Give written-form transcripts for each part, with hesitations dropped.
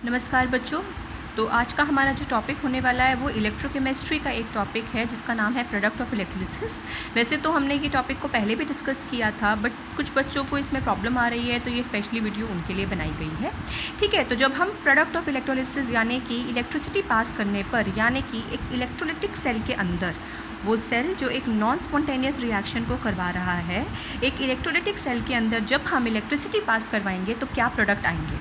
नमस्कार बच्चों। तो आज का हमारा जो टॉपिक होने वाला है वो इलेक्ट्रोकेमिस्ट्री का एक टॉपिक है जिसका नाम है प्रोडक्ट ऑफ इलेक्ट्रोलिसिस। वैसे तो हमने ये टॉपिक को पहले भी डिस्कस किया था, बट कुछ बच्चों को इसमें प्रॉब्लम आ रही है, तो ये स्पेशली वीडियो उनके लिए बनाई गई है। ठीक है, तो जब हम प्रोडक्ट ऑफ इलेक्ट्रोलिसिस यानी कि इलेक्ट्रिसिटी पास करने पर, यानी कि एक इलेक्ट्रोलिटिक सेल के अंदर वो सेल जो एक नॉन स्पॉन्टेनियस रिएक्शन को करवा रहा है, एक इलेक्ट्रोलिटिक सेल के अंदर जब हम इलेक्ट्रिसिटी पास करवाएंगे तो क्या प्रोडक्ट आएंगे,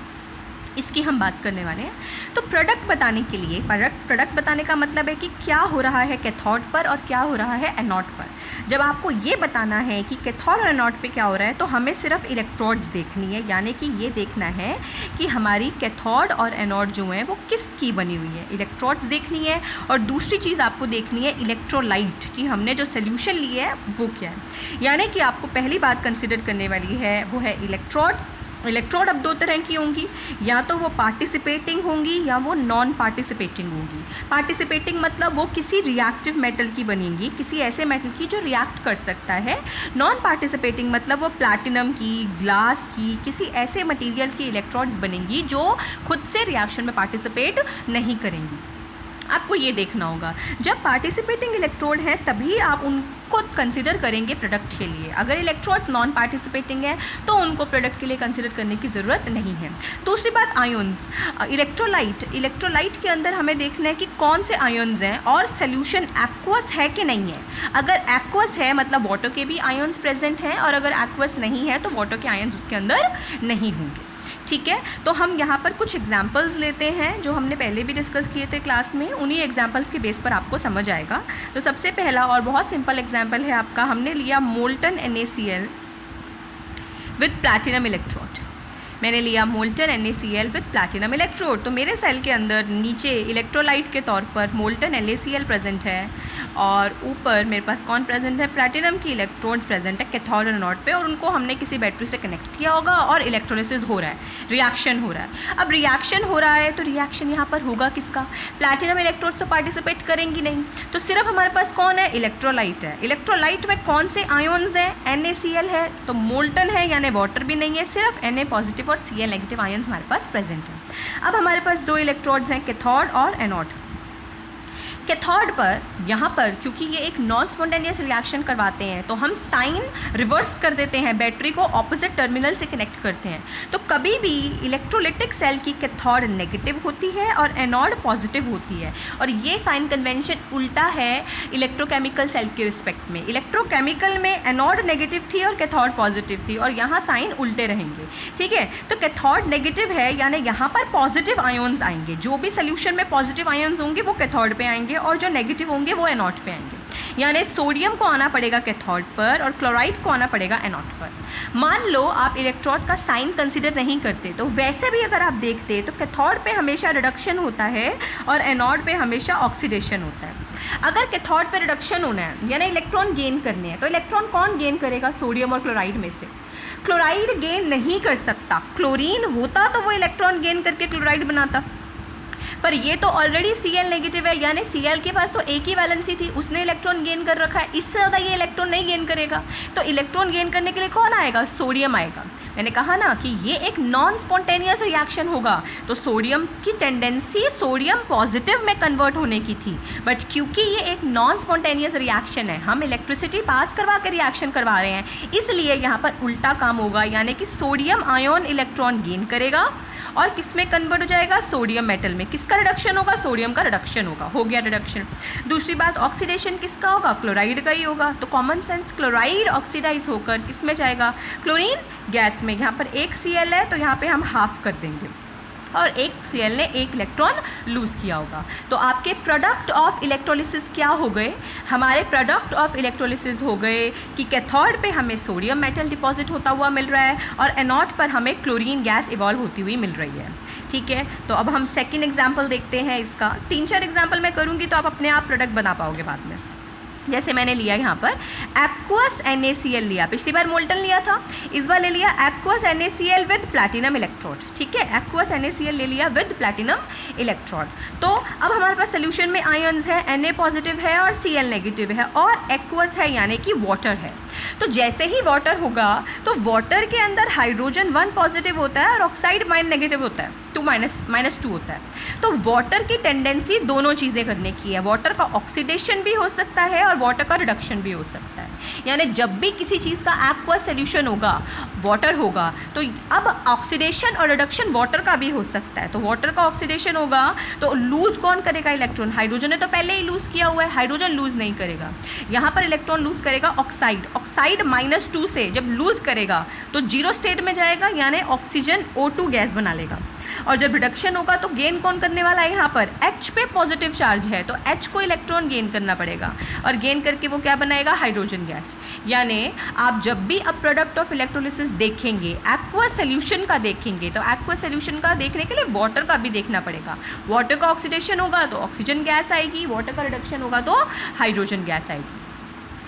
इसकी हम बात करने वाले हैं। तो प्रोडक्ट बताने के लिए, प्रोडक्ट बताने का मतलब है कि क्या हो रहा है कैथोड पर और क्या हो रहा है एनोड पर। जब आपको ये बताना है कि कैथोड और एनोड पे क्या हो रहा है, तो हमें सिर्फ इलेक्ट्रोड्स देखनी है, यानी कि ये देखना है कि हमारी कैथोड और एनोड जो है वो किसकी बनी हुई है, इलेक्ट्रोड्स देखनी है। और दूसरी चीज़ आपको देखनी है इलेक्ट्रोलाइट, कि हमने जो सोल्यूशन लिया है वो क्या है। यानी कि आपको पहली बात कंसिडर करने वाली है वो है इलेक्ट्रोड। इलेक्ट्रोड अब दो तरह की होंगी, या तो वो पार्टिसिपेटिंग होंगी या वो नॉन पार्टिसिपेटिंग होंगी। पार्टिसिपेटिंग मतलब वो किसी रिएक्टिव मेटल की बनेंगी, किसी ऐसे मेटल की जो रिएक्ट कर सकता है। नॉन पार्टिसिपेटिंग मतलब वो प्लैटिनम की, ग्लास की, किसी ऐसे मटेरियल की इलेक्ट्रोड्स बनेंगी जो खुद से रिएक्शन में पार्टिसिपेट नहीं करेंगी। आपको ये देखना होगा, जब पार्टिसिपेटिंग इलेक्ट्रोड हैं तभी आप उनको कंसिडर करेंगे प्रोडक्ट के लिए। अगर इलेक्ट्रोड्स नॉन पार्टिसिपेटिंग हैं तो उनको प्रोडक्ट के लिए कंसिडर करने की ज़रूरत नहीं है। दूसरी बात आयंस, इलेक्ट्रोलाइट के अंदर हमें देखना है कि कौन से आयंस हैं और सोल्यूशन एक्वस है कि नहीं है। अगर एक्वस है मतलब वाटर के भी आयंस प्रेजेंट हैं, और अगर एक्वस नहीं है तो वाटर के आयंस उसके अंदर नहीं होंगे। ठीक है, तो हम यहाँ पर कुछ एग्जाम्पल्स लेते हैं जो हमने पहले भी डिस्कस किए थे क्लास में। उन्हीं एग्जाम्पल्स के बेस पर आपको समझ आएगा। तो सबसे पहला और बहुत सिंपल एग्जाम्पल है आपका, हमने लिया molten NaCl with platinum electrode. मैंने लिया molten NaCl with platinum electrode. तो मेरे सेल के अंदर नीचे इलेक्ट्रोलाइट के तौर पर मोल्टन NaCl प्रेजेंट है, और ऊपर मेरे पास कौन प्रेजेंट है, प्लैटिनम की इलेक्ट्रोड्स प्रेजेंट है कैथोड और एनोड पे, और उनको हमने किसी बैटरी से कनेक्ट किया होगा और इलेक्ट्रोलिसिस हो रहा है, रिएक्शन हो रहा है। अब रिएक्शन हो रहा है तो रिएक्शन यहाँ पर होगा किसका, प्लैटिनम इलेक्ट्रोड्स तो पार्टिसिपेट करेंगी नहीं, तो सिर्फ हमारे पास कौन है, इलेक्ट्रोलाइट है। इलेक्ट्रोलाइट में कौन से आयन्स हैं, NaCl है, तो मोल्टन है यानी वाटर भी नहीं है, सिर्फ Na पॉजिटिव और Cl नेगेटिव आयन्स हमारे पास प्रेजेंट है। अब हमारे पास दो इलेक्ट्रोड्स हैं, कैथोड और एनोड। कैथोड पर यहाँ पर क्योंकि ये एक नॉन स्पॉन्टेनियस रिएक्शन करवाते हैं, तो हम साइन रिवर्स कर देते हैं, बैटरी को ऑपोजिट टर्मिनल से कनेक्ट करते हैं। तो कभी भी इलेक्ट्रोलिटिक सेल की कैथोड नेगेटिव होती है और एनोड पॉजिटिव होती है, और ये साइन कन्वेंशन उल्टा है इलेक्ट्रोकेमिकल सेल के रिस्पेक्ट में। इलेक्ट्रोकेमिकल में एनोड नेगेटिव थी और कैथोड पॉजिटिव थी, और यहाँ साइन उल्टे रहेंगे। ठीक है, तो कैथोड नेगेटिव है यानी यहाँ पर पॉजिटिव आयन्स आएंगे, जो भी सोल्यूशन में पॉजिटिव आयन्स होंगे वो कैथोड पे आएंगे और जो नेगेटिव होंगे वो एनोड पे आएंगे। यानी सोडियम को आना पड़ेगा कैथोड पर और क्लोराइड को आना पड़ेगा एनोड पर। मान लो आप इलेक्ट्रोड का साइन कंसीडर नहीं करते, तो वैसे भी अगर आप देखते तो कैथोड पे हमेशा रिडक्शन होता है और एनोड पे हमेशा ऑक्सीडेशन होता है। अगर कैथोड पे रिडक्शन होना है यानी इलेक्ट्रॉन गेन करने हैं, तो इलेक्ट्रॉन कौन गेन करेगा, सोडियम और क्लोराइड में से। क्लोराइड गेन नहीं कर सकता, क्लोरीन होता तो वो इलेक्ट्रॉन गेन करके क्लोराइड बनाता, पर ये तो ऑलरेडी Cl नेगेटिव है, यानी Cl के पास तो एक ही वैलेंसी थी, उसने इलेक्ट्रॉन गेन कर रखा है, इससे ज़्यादा ये इलेक्ट्रॉन नहीं गेन करेगा। तो इलेक्ट्रॉन गेन करने के लिए कौन आएगा, सोडियम आएगा। मैंने कहा ना कि ये एक नॉन स्पॉन्टेनियस रिएक्शन होगा, तो सोडियम की टेंडेंसी सोडियम पॉजिटिव में कन्वर्ट होने की थी, बट क्योंकि ये एक नॉन स्पॉन्टेनियस रिएक्शन है, हम इलेक्ट्रिसिटी पास करवा के रिएक्शन करवा रहे हैं, इसलिए यहाँ पर उल्टा काम होगा, यानी कि सोडियम आयन इलेक्ट्रॉन गेन करेगा और किस में कन्वर्ट हो जाएगा, सोडियम मेटल में। किसका रिडक्शन होगा, सोडियम का रिडक्शन होगा, हो गया रिडक्शन। दूसरी बात, ऑक्सीडेशन किसका होगा, क्लोराइड का ही होगा। तो कॉमन सेंस, क्लोराइड ऑक्सीडाइज होकर किस में जाएगा, क्लोरीन गैस में। यहाँ पर एक Cl है तो यहाँ पे हम हाफ कर देंगे, और एक Cl ने एक इलेक्ट्रॉन लूज़ किया होगा। तो आपके प्रोडक्ट ऑफ इलेक्ट्रोलिसिस क्या हो गए, हमारे प्रोडक्ट ऑफ इलेक्ट्रोलिसिस हो गए कि कैथोड पे हमें सोडियम मेटल डिपॉजिट होता हुआ मिल रहा है और एनोड पर हमें क्लोरीन गैस इवॉल्व होती हुई मिल रही है। ठीक है, तो अब हम सेकेंड एग्जाम्पल देखते हैं इसका। 3-4 एग्जाम्पल मैं करूँगी तो आप अपने आप प्रोडक्ट बना पाओगे बाद में। जैसे मैंने लिया यहाँ पर एक्वस NaCl लिया, पिछली बार मोल्टन लिया था, इस बार ले लिया aqueous NaCl with platinum electrode. ठीक है, एक्वस NaCl ले लिया विद प्लैटिनम इलेक्ट्रोड। तो अब हमारे पास सोल्यूशन में आयन्स है, Na पॉजिटिव है और Cl नेगेटिव है, और एक्वस है यानी कि वाटर है। तो जैसे ही वाटर होगा तो वाटर के अंदर हाइड्रोजन 1 पॉजिटिव होता है और ऑक्साइड नेगेटिव होता है, 2 माइनस 2 होता है। तो वाटर की टेंडेंसी दोनों चीज़ें करने की है, वाटर का ऑक्सीडेशन भी हो सकता है और वाटर का रिडक्शन भी हो सकता है। यानी जब भी किसी चीज़ का एक्वा सोल्यूशन होगा, वाटर होगा, तो अब ऑक्सीडेशन और रिडक्शन वाटर का भी हो सकता है। तो वाटर का ऑक्सीडेशन होगा तो लूज़ कौन करेगा? इलेक्ट्रॉन। हाइड्रोजन ने तो पहले ही लूज़ किया हुआ है, हाइड्रोजन लूज़ नहीं करेगा। यहाँ पर इलेक्ट्रॉन लूज़ करेगा ऑक्साइड। ऑक्साइड -2 से जब लूज़ करेगा तो 0 स्टेट में जाएगा, यानी ऑक्सीजन O2 गैस बना लेगा। और जब रिडक्शन होगा तो गेन कौन करने वाला है? यहाँ पर H पे पॉजिटिव चार्ज है तो H को इलेक्ट्रॉन गेन करना पड़ेगा और गेन करके वो क्या बनाएगा? Hydrogen gas. यानी आप जब भी अब प्रोडक्ट ऑफ इलेक्ट्रोलिसिस देखेंगे, एक्वा सोल्यूशन का देखेंगे, तो एक्वा सोल्यूशन का देखने के लिए वाटर का भी देखना पड़ेगा। वाटर का ऑक्सीडेशन होगा तो ऑक्सीजन गैस आएगी, वाटर का रिडक्शन होगा तो हाइड्रोजन गैस आएगी।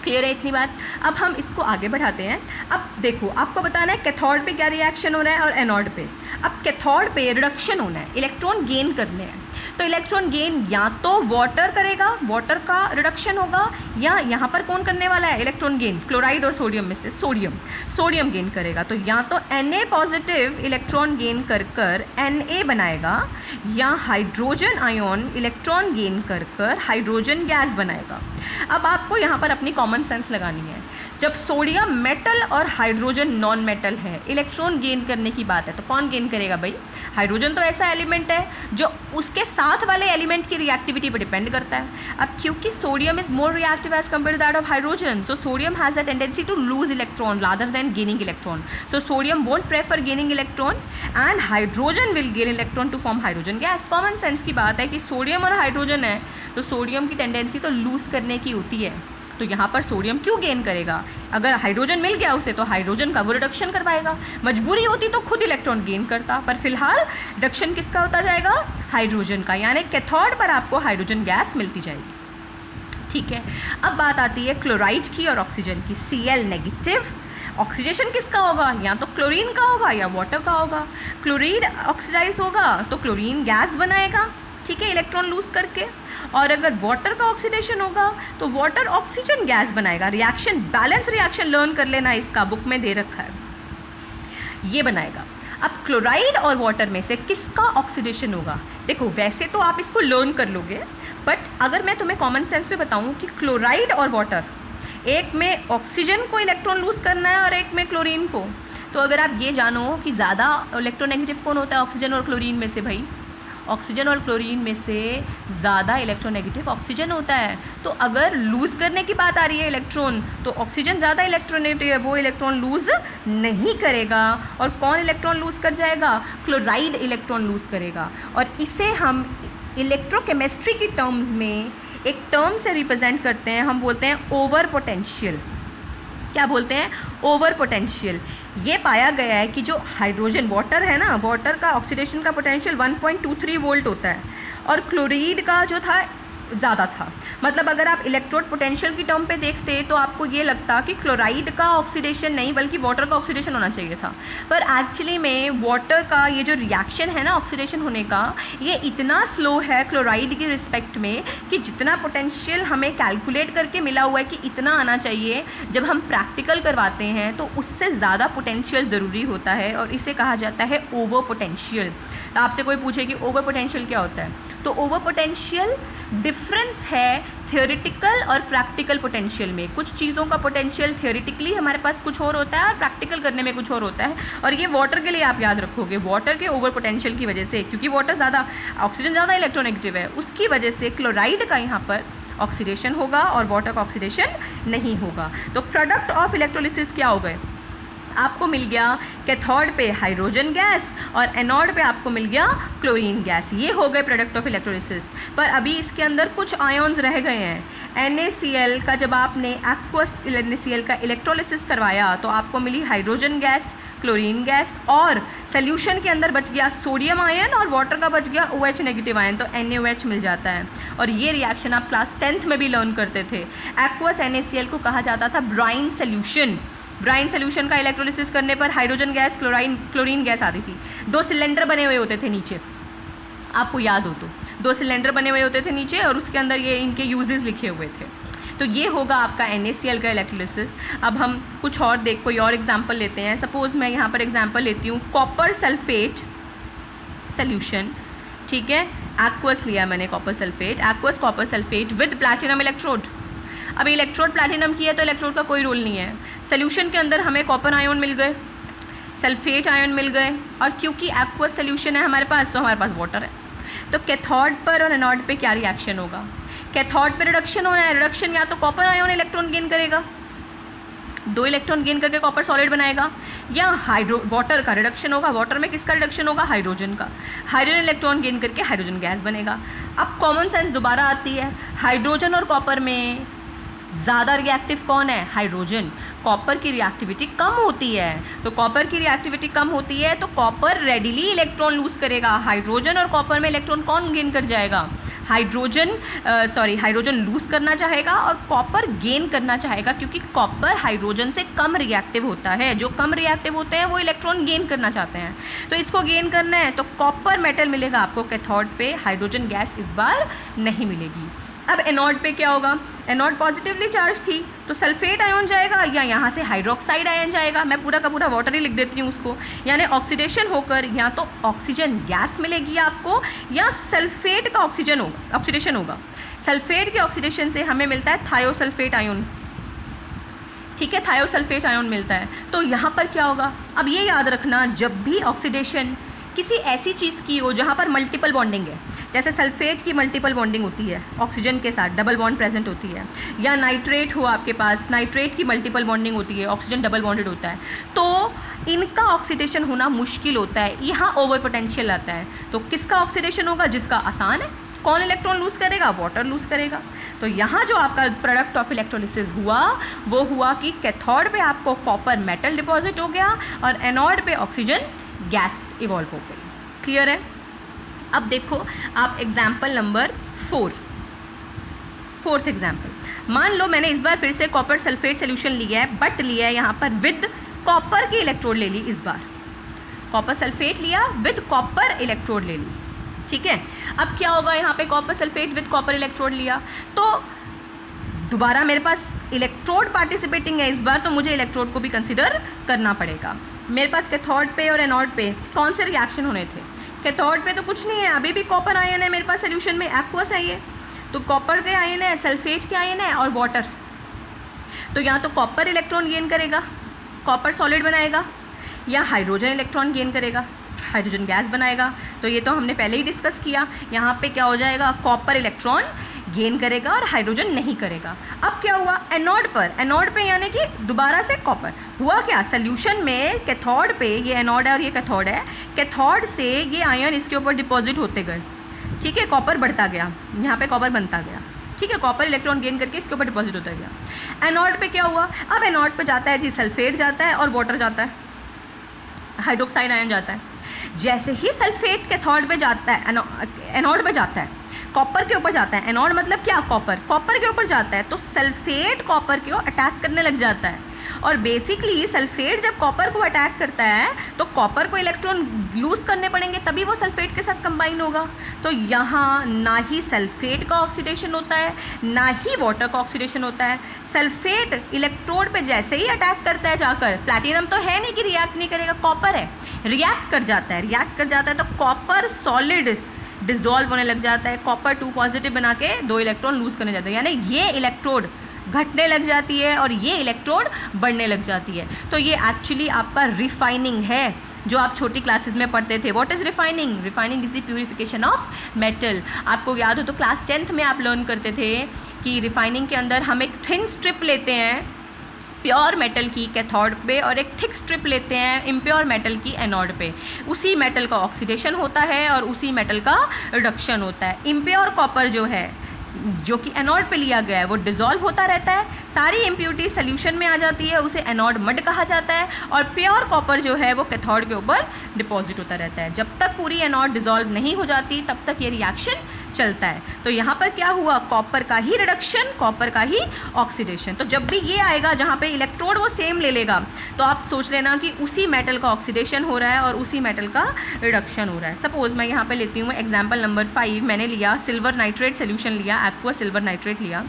क्लियर है इतनी बात? अब हम इसको आगे बढ़ाते हैं। अब देखो, आपको बताना है कैथोड पे क्या रिएक्शन हो रहा है और एनोड पे। अब कैथोड पे रिडक्शन होना है, इलेक्ट्रॉन गेन करने हैं। तो इलेक्ट्रॉन गेन या तो वाटर करेगा, वाटर का रिडक्शन होगा, या यहाँ पर कौन करने वाला है इलेक्ट्रॉन गेन? क्लोराइड और सोडियम में से सोडियम गेन करेगा। तो या तो Na पॉजिटिव इलेक्ट्रॉन गेन कर Na बनाएगा, या हाइड्रोजन आयोन इलेक्ट्रॉन गेन कर हाइड्रोजन गैस बनाएगा। अब आपको यहाँ पर अपनी कॉमन सेंस लगानी है। जब सोडियम मेटल और हाइड्रोजन नॉन मेटल है, इलेक्ट्रॉन गेन करने की बात है, तो कौन गेन करेगा भाई? हाइड्रोजन तो ऐसा एलिमेंट है जो उसके साथ वाले एलिमेंट की रिएक्टिविटी पर डिपेंड करता है। अब क्योंकि sodium is more reactive as compare to that of hydrogen, so sodium has a tendency to lose electron rather than gaining electron. So sodium won't prefer gaining electron and hydrogen will gain electron to form hydrogen gas. Common sense की बात है कि sodium और hydrogen है तो sodium की tendency तो loose करने की होती है, तो यहाँ पर सोडियम क्यों गेन करेगा? अगर हाइड्रोजन मिल गया उसे तो हाइड्रोजन का वो रिडक्शन करवाएगा। मजबूरी होती तो खुद इलेक्ट्रॉन गेन करता, पर फिलहाल रिडक्शन किसका होता जाएगा? हाइड्रोजन का। यानी कैथोड पर आपको हाइड्रोजन गैस मिलती जाएगी। ठीक है, अब बात आती है क्लोराइड की और ऑक्सीजन की। Cl नेगेटिव, ऑक्सीडेशन किसका होगा? या तो क्लोरीन का होगा या वाटर का होगा। क्लोरीन ऑक्सीडाइज होगा तो क्लोरीन गैस बनाएगा, ठीक है, इलेक्ट्रॉन लूज करके। और अगर वाटर का ऑक्सीडेशन होगा तो वाटर ऑक्सीजन गैस बनाएगा। रिएक्शन, बैलेंस रिएक्शन लर्न कर लेना, इसका बुक में दे रखा है, ये बनाएगा। अब क्लोराइड और वाटर में से किसका ऑक्सीडेशन होगा? देखो, वैसे तो आप इसको लर्न कर लोगे, बट अगर मैं तुम्हें कॉमन सेंस में बताऊं कि क्लोराइड और वाटर, एक में ऑक्सीजन को इलेक्ट्रॉन लूज करना है और एक में क्लोरीन को, तो अगर आप ये जानो कि ज़्यादा इलेक्ट्रोनेगेटिव कौन होता है ऑक्सीजन और क्लोरीन में से? भाई ऑक्सीजन और क्लोरीन में से ज़्यादा इलेक्ट्रोनेगेटिव ऑक्सीजन होता है। तो अगर लूज़ करने की बात आ रही है इलेक्ट्रॉन, तो ऑक्सीजन ज़्यादा इलेक्ट्रोनेगेटिव है, वो इलेक्ट्रॉन लूज़ नहीं करेगा। और कौन इलेक्ट्रॉन लूज़ कर जाएगा? क्लोराइड इलेक्ट्रॉन लूज़ करेगा। और इसे हम इलेक्ट्रोकेमिस्ट्री की टर्म्स में एक टर्म से रिप्रेजेंट करते हैं, हम बोलते हैं ओवर पोटेंशियल। क्या बोलते हैं? Over potential. ये पाया गया है कि जो हाइड्रोजन, वाटर है ना, वाटर का ऑक्सीडेशन का पोटेंशियल 1.23 वोल्ट होता है और क्लोरीड का जो था ज़्यादा था। मतलब अगर आप इलेक्ट्रोड पोटेंशियल की टर्म पे देखते तो आपको ये लगता कि क्लोराइड का ऑक्सीडेशन नहीं बल्कि वाटर का ऑक्सीडेशन होना चाहिए था, पर एक्चुअली में वाटर का ये जो रिएक्शन है ना ऑक्सीडेशन होने का, ये इतना स्लो है क्लोराइड के रिस्पेक्ट में कि जितना पोटेंशियल हमें कैलकुलेट करके मिला हुआ है कि इतना आना चाहिए, जब हम प्रैक्टिकल करवाते हैं तो उससे ज़्यादा पोटेंशियल ज़रूरी होता है और इसे कहा जाता है ओवर पोटेंशियल। आपसे कोई पूछे कि ओवर पोटेंशियल क्या होता है, तो ओवर पोटेंशियल डिफरेंस है थियोरिटिकल और प्रैक्टिकल पोटेंशियल में। कुछ चीज़ों का पोटेंशियल थियोरिटिकली हमारे पास कुछ और होता है और प्रैक्टिकल करने में कुछ और होता है। और ये वाटर के लिए आप याद रखोगे, वाटर के ओवर पोटेंशियल की वजह से, क्योंकि वाटर ज़्यादा, ऑक्सीजन ज़्यादा इलेक्ट्रोनेगेटिव है, उसकी वजह से क्लोराइड का यहाँ पर ऑक्सीडेशन होगा और वाटर का ऑक्सीडेशन नहीं होगा। तो प्रोडक्ट ऑफ इलेक्ट्रोलिसिस क्या हो गए? आपको मिल गया कैथोड पे हाइड्रोजन गैस और एनोड पे आपको मिल गया क्लोरीन गैस। ये हो गए प्रोडक्ट ऑफ इलेक्ट्रोलिसिस। पर अभी इसके अंदर कुछ आयन्स रह गए हैं। NaCl का जब आपने एक्वस NaCl का इलेक्ट्रोलिसिस करवाया तो आपको मिली हाइड्रोजन गैस, क्लोरीन गैस, और सोल्यूशन के अंदर बच गया सोडियम आयन और वाटर का बच गया OH नेगेटिव आयन, तो NaOH मिल जाता है। और ये रिएक्शन आप क्लास 10th में भी लर्न करते थे। एक्वस NaCl को कहा जाता था ब्राइन सोल्यूशन। ब्राइन सोल्यूशन का इलेक्ट्रोलिसिस करने पर हाइड्रोजन गैस, क्लोरीन गैस आती थी। 2 सिलेंडर बने हुए होते थे नीचे, आपको याद हो तो 2 सिलेंडर बने हुए होते थे नीचे और उसके अंदर ये इनके यूजेस लिखे हुए थे। तो ये होगा आपका NaCl का इलेक्ट्रोलिसिस। अब हम कुछ और कोई और एग्जांपल लेते हैं। सपोज़ मैं यहाँ पर एग्जांपल लेती हूँ कॉपर सल्फेट सॉल्यूशन, ठीक है, एक्वस लिया मैंने copper sulphate, aqueous copper sulphate with platinum electrode. अब इलेक्ट्रोड प्लैटिनम की है तो इलेक्ट्रोड का कोई रोल नहीं है। सोल्यूशन के अंदर हमें कॉपर आयन मिल गए, सल्फेट आयन मिल गए, और क्योंकि एक्वस सोल्यूशन है हमारे पास तो हमारे पास वाटर है। तो कैथोड पर और एनोड पे क्या रिएक्शन होगा? कैथोड पे रिडक्शन होना है। रिडक्शन या तो कॉपर आयन इलेक्ट्रॉन गेन करेगा, 2 इलेक्ट्रॉन गेन करके कॉपर सॉलिड बनाएगा, या वाटर का रिडक्शन होगा। वाटर में किसका रिडक्शन होगा? हाइड्रोजन का। हाइड्रोजन इलेक्ट्रॉन गेन करके हाइड्रोजन गैस बनेगा। अब कॉमन सेंस दोबारा आती है, हाइड्रोजन और कॉपर में ज़्यादा रिएक्टिव कौन है? हाइड्रोजन। कॉपर की रिएक्टिविटी कम होती है, तो कॉपर की रिएक्टिविटी कम होती है तो कॉपर रेडिली इलेक्ट्रॉन लूज करेगा। हाइड्रोजन और कॉपर में इलेक्ट्रॉन कौन गेन कर जाएगा? हाइड्रोजन लूज करना चाहेगा और कॉपर गेन करना चाहेगा, क्योंकि कॉपर हाइड्रोजन से कम रिएक्टिव होता है। जो कम रिएक्टिव होते हैं वो इलेक्ट्रॉन गेन करना चाहते हैं, तो इसको गेन करना है तो कॉपर मेटल मिलेगा आपको कैथोड पे, हाइड्रोजन गैस इस बार नहीं मिलेगी। अब एनोड पे क्या होगा? एनोड पॉजिटिवली चार्ज थी तो सल्फेट आयन जाएगा या यहाँ से हाइड्रोक्साइड आयन जाएगा। मैं पूरा का पूरा वाटर ही लिख देती हूँ उसको, यानी ऑक्सीडेशन होकर या तो ऑक्सीजन गैस मिलेगी आपको या सल्फेट का ऑक्सीडेशन होगा। सल्फेट के ऑक्सीडेशन से हमें मिलता है थायोसल्फेट आयन, ठीक है, थायोसल्फेट आयन मिलता है। तो यहाँ पर क्या होगा? अब ये याद रखना, जब भी ऑक्सीडेशन किसी ऐसी चीज़ की हो जहाँ पर मल्टीपल बॉन्डिंग है, जैसे सल्फेट की मल्टीपल बॉन्डिंग होती है ऑक्सीजन के साथ, डबल बॉन्ड प्रेजेंट होती है, या नाइट्रेट हो आपके पास, नाइट्रेट की मल्टीपल बॉन्डिंग होती है, ऑक्सीजन डबल बॉन्डेड होता है, तो इनका ऑक्सीडेशन होना मुश्किल होता है, यहाँ ओवर पोटेंशियल आता है। तो किसका ऑक्सीडेशन होगा? जिसका आसान है। कौन इलेक्ट्रॉन लूज करेगा? वाटर लूज करेगा। तो यहाँ जो आपका प्रोडक्ट ऑफ इलेक्ट्रोलिसिस हुआ वो हुआ कि कैथोड पे आपको कॉपर मेटल डिपॉजिट हो गया और एनोड पे ऑक्सीजन गैस इवॉल्व हो गई। क्लियर है? अब देखो आप एग्जाम्पल नंबर 4th एग्जाम्पल। मान लो मैंने इस बार फिर से कॉपर सल्फेट सोल्यूशन लिया है, बट लिया है यहाँ पर विद कॉपर की इलेक्ट्रोड ले ली। इस बार कॉपर सल्फेट लिया विद कॉपर इलेक्ट्रोड ले ली, ठीक है। अब क्या होगा? यहाँ पे copper sulphate with copper electrode लिया तो दोबारा मेरे पास इलेक्ट्रोड पार्टिसिपेटिंग है इस बार, तो मुझे इलेक्ट्रोड को भी कंसिडर करना पड़ेगा। मेरे पास कैथोड पे और एनोड पे कौन से रिएक्शन होने थे? कैथोड पे तो कुछ नहीं है, अभी भी कॉपर आयन है मेरे पास सोल्यूशन में, एक्वस है ये, तो कॉपर के आयन है, सल्फेट के आयन है और वाटर। तो या तो कॉपर इलेक्ट्रॉन गेन करेगा, कॉपर सॉलिड बनाएगा, या हाइड्रोजन इलेक्ट्रॉन गेन करेगा, हाइड्रोजन गैस बनाएगा। तो ये तो हमने पहले ही डिस्कस किया। यहाँ पे क्या हो जाएगा? कॉपर इलेक्ट्रॉन गेन करेगा और हाइड्रोजन नहीं करेगा। अब क्या हुआ? एनोड पे यानी कि दोबारा से कॉपर हुआ क्या? सोल्यूशन में कैथोड पे, ये एनोड है और ये कैथोड है, कैथोड से ये आयन इसके ऊपर डिपॉजिट होते गए, ठीक है, कॉपर बढ़ता गया, यहाँ पे कॉपर बनता गया, ठीक है, कॉपर इलेक्ट्रॉन गेन करके इसके ऊपर डिपॉजिट होता गया। एनोड पे क्या हुआ? अब एनोड पे जाता है जी सल्फेट जाता है और वाटर जाता है, हाइड्रोक्साइड आयन जाता है। जैसे ही सल्फेट कैथोड पे जाता है, एनोड पे जाता है, कॉपर के ऊपर जाता है, एनोड मतलब क्या? कॉपर के ऊपर जाता है, तो सल्फेट कॉपर को अटैक करने लग जाता है। और बेसिकली सल्फेट जब कॉपर को अटैक करता है तो कॉपर को इलेक्ट्रॉन लूज करने पड़ेंगे, तभी वो सल्फेट के साथ कंबाइन होगा। तो यहाँ ना ही सल्फेट का ऑक्सीडेशन होता है ना ही वाटर का ऑक्सीडेशन होता है। सल्फेट इलेक्ट्रोड पे जैसे ही अटैक करता है जाकर, प्लैटिनम तो है नहीं कि रिएक्ट नहीं करेगा, कॉपर है, रिएक्ट कर जाता है तो कॉपर सॉलिड डिसॉल्व होने लग जाता है, कॉपर 2 पॉजिटिव बना के 2 इलेक्ट्रॉन लूज करने जाते हैं, यानी ये इलेक्ट्रोड घटने लग जाती है और ये इलेक्ट्रोड बढ़ने लग जाती है। तो ये एक्चुअली आपका रिफाइनिंग है, जो आप छोटी क्लासेस में पढ़ते थे। What is refining? Refining is the purification of metal. आपको याद हो तो क्लास 10th में आप लर्न करते थे कि रिफाइनिंग के अंदर हम एक थिन स्ट्रिप लेते हैं प्योर मेटल की कैथोड पे और एक थिक स्ट्रिप लेते हैं इम्प्योर मेटल की एनोड पे। उसी मेटल का ऑक्सीडेशन होता है और उसी मेटल का रिडक्शन होता है। इम्प्योर कॉपर जो है, जो कि एनोड पे लिया गया है, वो डिसॉल्व होता रहता है, सारी इम्प्यूरिटी सोल्यूशन में आ जाती है, उसे एनोड मड कहा जाता है। और प्योर कॉपर जो है वो कैथोड के ऊपर डिपॉजिट होता रहता है। जब तक पूरी एनोड डिसॉल्व नहीं हो जाती तब तक ये रिएक्शन चलता है। तो यहाँ पर क्या हुआ? कॉपर का ही रिडक्शन, कॉपर का ही ऑक्सीडेशन। तो जब भी ये आएगा जहाँ पे इलेक्ट्रोड वो सेम ले लेगा, तो आप सोच लेना कि उसी मेटल का ऑक्सीडेशन हो रहा है और उसी मेटल का रिडक्शन हो रहा है। सपोज मैं यहाँ पे लेती हूँ एग्जाम्पल नंबर 5, मैंने लिया सिल्वर नाइट्रेट सोल्यूशन लिया, एक्वा सिल्वर नाइट्रेट लिया।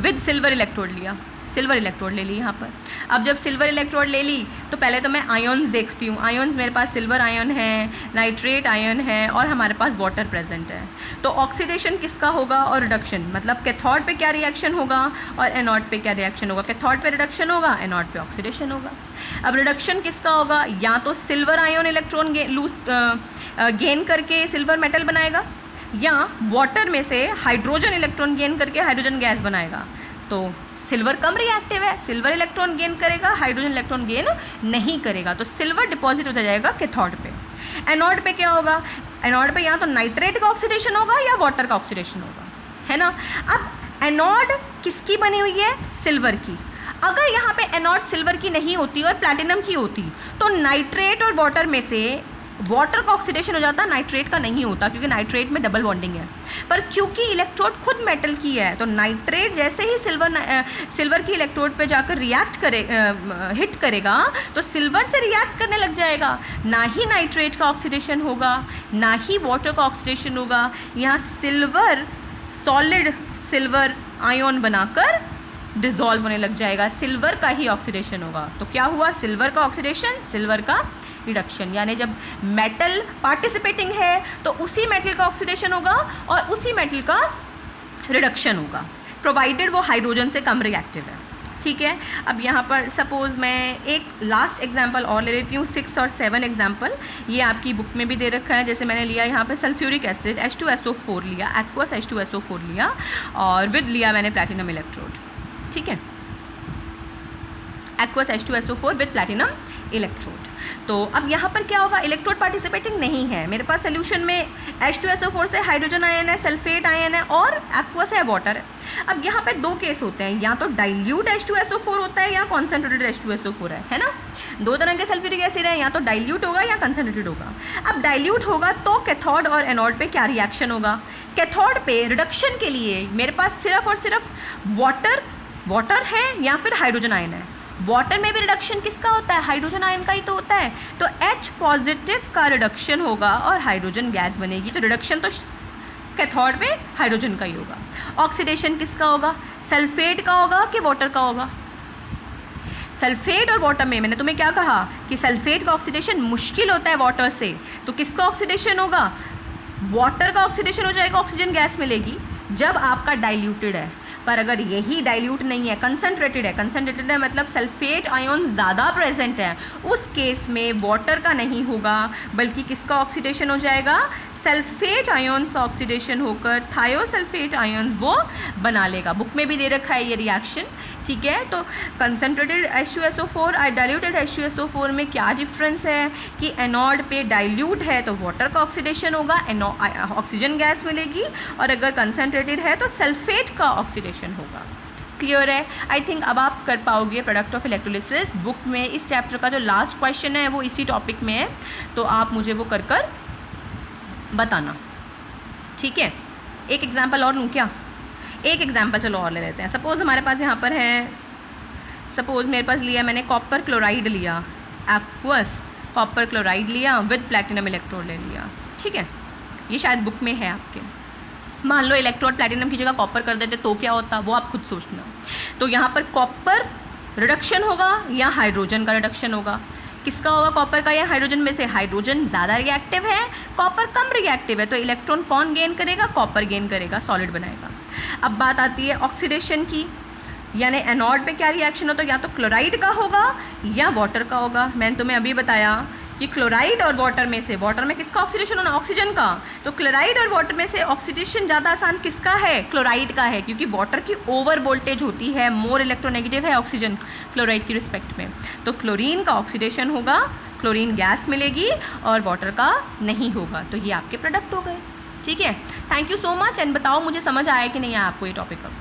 विद सिल्वर इलेक्ट्रोड लिया, सिल्वर इलेक्ट्रोड ले ली यहाँ पर। अब जब सिल्वर इलेक्ट्रोड ले ली तो पहले तो मैं आयन्स देखती हूँ। आयन्स मेरे पास सिल्वर आयन है, नाइट्रेट आयन है और हमारे पास वाटर प्रेजेंट है। तो ऑक्सीडेशन किसका होगा और रिडक्शन, मतलब कैथोड पे क्या रिएक्शन होगा और एनोड पे क्या रिएक्शन होगा। कैथोड पे रिडक्शन होगा, एनोड पे ऑक्सीडेशन होगा। अब रिडक्शन किसका होगा, या तो सिल्वर आयन इलेक्ट्रॉन गेन करके सिल्वर मेटल बनाएगा, या वाटर में से हाइड्रोजन इलेक्ट्रॉन गेन करके हाइड्रोजन गैस बनाएगा। तो सिल्वर कम रिएक्टिव है, सिल्वर इलेक्ट्रॉन गेन करेगा, हाइड्रोजन इलेक्ट्रॉन गेन नहीं करेगा, तो सिल्वर डिपॉजिट होता जाएगा कैथोड पे। एनोड पे क्या होगा, एनोड पे या तो नाइट्रेट का ऑक्सीडेशन होगा या वाटर का ऑक्सीडेशन होगा, है ना। अब एनोड किसकी बनी हुई है, सिल्वर की। अगर यहाँ पे एनोड सिल्वर की नहीं होती और प्लैटिनम की होती तो नाइट्रेट और वाटर में से वाटर का ऑक्सीडेशन हो जाता, नाइट्रेट का नहीं होता, क्योंकि नाइट्रेट में डबल बॉन्डिंग है। पर क्योंकि इलेक्ट्रोड खुद मेटल की है तो नाइट्रेट जैसे ही सिल्वर की इलेक्ट्रोड पे जाकर हिट करेगा तो सिल्वर से रिएक्ट करने लग जाएगा। ना ही नाइट्रेट का ऑक्सीडेशन होगा, ना ही वाटर का ऑक्सीडेशन होगा। यहाँ सिल्वर सॉलिड सिल्वर आयन बनाकर डिसॉल्व होने लग जाएगा, सिल्वर का ही ऑक्सीडेशन होगा। तो क्या हुआ, सिल्वर का ऑक्सीडेशन, सिल्वर का रिडक्शन। यानी जब मेटल पार्टिसिपेटिंग है तो उसी मेटल का ऑक्सीडेशन होगा और उसी मेटल का रिडक्शन होगा, प्रोवाइडेड वो हाइड्रोजन से कम रिएक्टिव है। ठीक है। अब यहाँ पर सपोज़ मैं एक लास्ट एग्जांपल और ले लेती हूँ, 6 और 7 एग्जांपल। ये आपकी बुक में भी दे रखा है। जैसे मैंने लिया यहाँ पे सल्फ्यूरिक एसिड H2SO4 लिया, एक्वस H2SO4 लिया और विद लिया मैंने प्लैटिनम इलेक्ट्रोड। ठीक है, aqueous H2SO4 with platinum electrode. तो अब यहाँ पर क्या होगा, इलेक्ट्रोड पार्टिसिपेटिंग नहीं है मेरे पास। सोल्यूशन में H2SO4 से हाइड्रोजन आयन है, सल्फेट आयन है और एक्वस है, वाटर है। अब यहाँ पे दो केस होते हैं, या तो डाइल्यूट H2SO4 होता है या कॉन्सेंट्रेटेड H2SO4 है ना। दो तरह के सल्फ्यूरिक एसिड है, या तो डाइल्यूट होगा या कंसनट्रेटेड होगा। अब डाइल्यूट होगा तो कैथोड और एनोड पे क्या रिएक्शन होगा। कैथोड पे रिडक्शन के लिए मेरे पास सिर्फ और सिर्फ वाटर है या फिर हाइड्रोजन आयन है। वाटर में भी रिडक्शन किसका होता है, हाइड्रोजन आयन का ही तो होता है। तो H पॉजिटिव का रिडक्शन होगा और हाइड्रोजन गैस बनेगी। तो रिडक्शन तो कैथोड पे हाइड्रोजन का ही होगा। ऑक्सीडेशन किसका होगा, सल्फेट का होगा कि वाटर का होगा। सल्फेट और वाटर में मैंने तुम्हें क्या कहा कि सल्फेट का ऑक्सीडेशन मुश्किल होता है वाटर से, तो किसका ऑक्सीडेशन होगा, वाटर का ऑक्सीडेशन हो जाएगा, ऑक्सीजन गैस मिलेगी जब आपका डाइल्यूटेड है। पर अगर यही डाइल्यूट नहीं है, कंसनट्रेटेड है मतलब सल्फेट आयन ज़्यादा प्रेजेंट है, उस केस में वाटर का नहीं होगा बल्कि किसका ऑक्सीडेशन हो जाएगा, सल्फेट आयन्स का ऑक्सीडेशन होकर थायोसल्फेट आयन्स वो बना लेगा। बुक में भी दे रखा है ये रिएक्शन। ठीक है, तो कंसनट्रेटेड H2SO4 और डाइल्यूटेड H2SO4 में क्या डिफरेंस है कि एनोड पे डाइल्यूट है तो वाटर का ऑक्सीडेशन होगा, ऑक्सीजन गैस मिलेगी, और अगर कंसनट्रेटेड है तो सल्फेट का ऑक्सीडेशन होगा। क्लियर है। आई थिंक अब आप कर पाओगे प्रोडक्ट ऑफ इलेक्ट्रोलिसिस। बुक में इस चैप्टर का जो लास्ट क्वेश्चन है वो इसी टॉपिक में है, तो आप मुझे वो कर कर बताना। ठीक है, एक एग्जांपल और लूँ क्या, एक एग्जांपल चलो और ले लेते हैं। सपोज़ हमारे पास यहाँ पर है, सपोज़ मेरे पास लिया मैंने कॉपर क्लोराइड लिया, एक्वस कॉपर क्लोराइड लिया विद प्लैटिनम इलेक्ट्रोड ले लिया। ठीक है, ये शायद बुक में है आपके। मान लो इलेक्ट्रोड प्लैटिनम की जगह कॉपर कर देते तो क्या होता, वो आप खुद सोचना। तो यहाँ पर कॉपर रिडक्शन होगा या हाइड्रोजन का रिडक्शन होगा, किसका होगा, कॉपर का या हाइड्रोजन में से। हाइड्रोजन ज़्यादा रिएक्टिव है, कॉपर कम रिएक्टिव है, तो इलेक्ट्रॉन कौन गेन करेगा, कॉपर गेन करेगा, सॉलिड बनाएगा। अब बात आती है ऑक्सीडेशन की, यानी एनोड पे क्या रिएक्शन हो, तो या तो क्लोराइड का होगा या वाटर का होगा। मैंने तुम्हें अभी बताया कि क्लोराइड और वाटर में से, वाटर में किसका ऑक्सीडेशन होना, ऑक्सीजन का। तो क्लोराइड और वाटर में से ऑक्सीडेशन ज़्यादा आसान किसका है, क्लोराइड का है, क्योंकि वाटर की ओवर वोल्टेज होती है, मोर इलेक्ट्रोनेगेटिव है ऑक्सीजन क्लोराइड की रिस्पेक्ट में। तो क्लोरीन का ऑक्सीडेशन होगा, क्लोरीन गैस मिलेगी, और वाटर का नहीं होगा। तो ये आपके प्रोडक्ट हो गए। ठीक है, thank you so much. And बताओ मुझे समझ आया कि नहीं आया आपको ये टॉपिक अब।